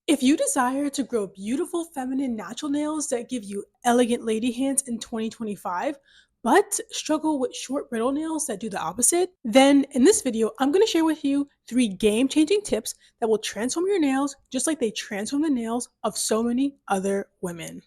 If you desire to grow beautiful, feminine, natural nails that give you elegant lady hands in 2025, but struggle with short, brittle nails that do the opposite, then in this video, I'm going to share with you 3 game-changing tips that will transform your nails just like they transform the nails of so many other women.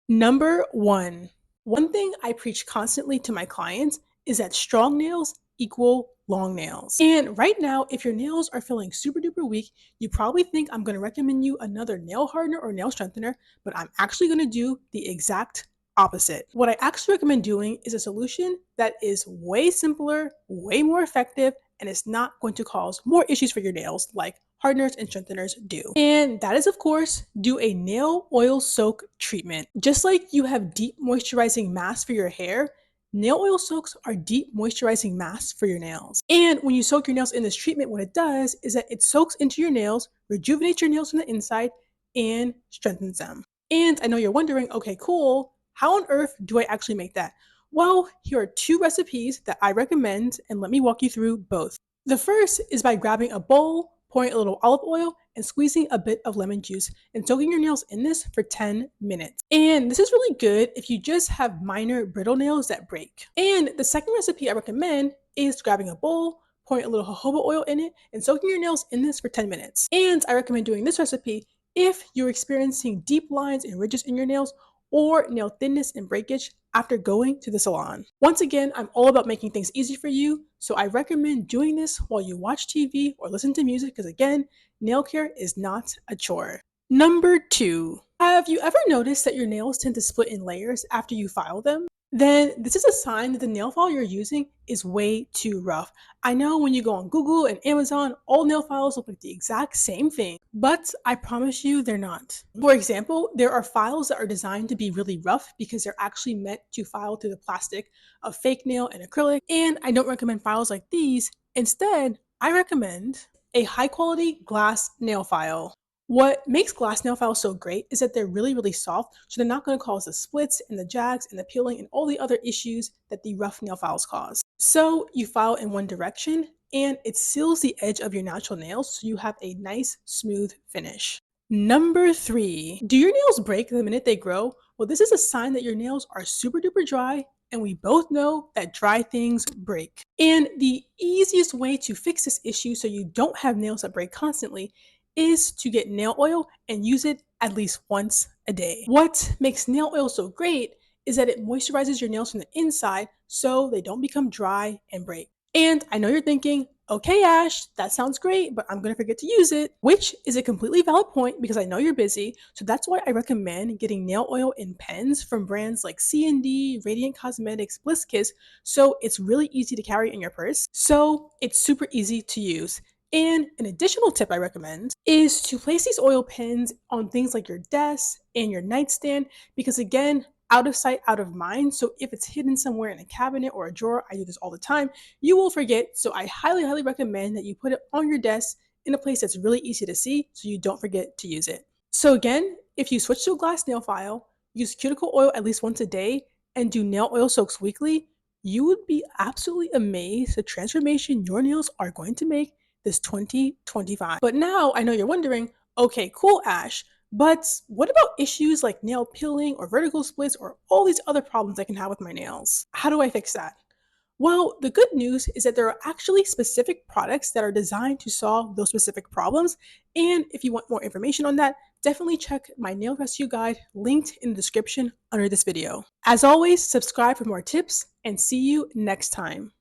Number one thing I preach constantly to my clients is that strong nails equal long nails. And right now, if your nails are feeling super duper weak, you probably think I'm going to recommend you another nail hardener or nail strengthener, but I'm actually going to do the exact opposite. What I actually recommend doing is a solution that is way simpler, way more effective, and it's not going to cause more issues for your nails like hardeners and strengtheners do. And that is, of course, do a nail oil soak treatment. Just like you have deep moisturizing masks for your hair, nail oil soaks are deep moisturizing masks for your nails. And when you soak your nails in this treatment, what it does is that it soaks into your nails, rejuvenates your nails from the inside, and strengthens them. And I know you're wondering, okay, cool, how on earth do I actually make that? Well, here are 2 recipes that I recommend, and let me walk you through both. The first is by grabbing a bowl, pouring a little olive oil, and squeezing a bit of lemon juice and soaking your nails in this for 10 minutes. And this is really good if you just have minor brittle nails that break. And the second recipe I recommend is grabbing a bowl, pouring a little jojoba oil in it, and soaking your nails in this for 10 minutes. And I recommend doing this recipe if you're experiencing deep lines and ridges in your nails or nail thinness and breakage after going to the salon. Once again, I'm all about making things easy for you, so I recommend doing this while you watch TV or listen to music because, again, nail care is not a chore. Number 2, have you ever noticed that your nails tend to split in layers after you file them? Then this is a sign that the nail file you're using is way too rough. I know when you go on Google and Amazon, all nail files look like the exact same thing, but I promise you they're not. For example, there are files that are designed to be really rough because they're actually meant to file through the plastic of fake nail and acrylic, and I don't recommend files like these. Instead, I recommend a high quality glass nail file. What makes glass nail files so great is that they're really, really soft, so they're not going to cause the splits and the jags and the peeling and all the other issues that the rough nail files cause. So you file in one direction and it seals the edge of your natural nails so you have a nice, smooth finish. Number 3, do your nails break the minute they grow? Well, this is a sign that your nails are super duper dry, and we both know that dry things break. And the easiest way to fix this issue so you don't have nails that break constantly is to get nail oil and use it at least once a day. What makes nail oil so great is that it moisturizes your nails from the inside so they don't become dry and break. And I know you're thinking, okay, Ash, that sounds great, but I'm going to forget to use it, which is a completely valid point because I know you're busy. So that's why I recommend getting nail oil in pens from brands like C&D, Radiant Cosmetics, Bliss Kiss, so it's really easy to carry in your purse. So it's super easy to use. And an additional tip I recommend is to place these oil pens on things like your desk and your nightstand because, again, out of sight, out of mind. So if it's hidden somewhere in a cabinet or a drawer, I do this all the time, you will forget. So I highly, highly recommend that you put it on your desk in a place that's really easy to see so you don't forget to use it. So again, if you switch to a glass nail file, use cuticle oil at least once a day, and do nail oil soaks weekly, you would be absolutely amazed the transformation your nails are going to make this 2025. But now I know you're wondering, okay, cool, Ash, but what about issues like nail peeling or vertical splits or all these other problems I can have with my nails? How do I fix that? Well, the good news is that there are actually specific products that are designed to solve those specific problems. And if you want more information on that, definitely check my nail rescue guide linked in the description under this video. As always, subscribe for more tips and see you next time.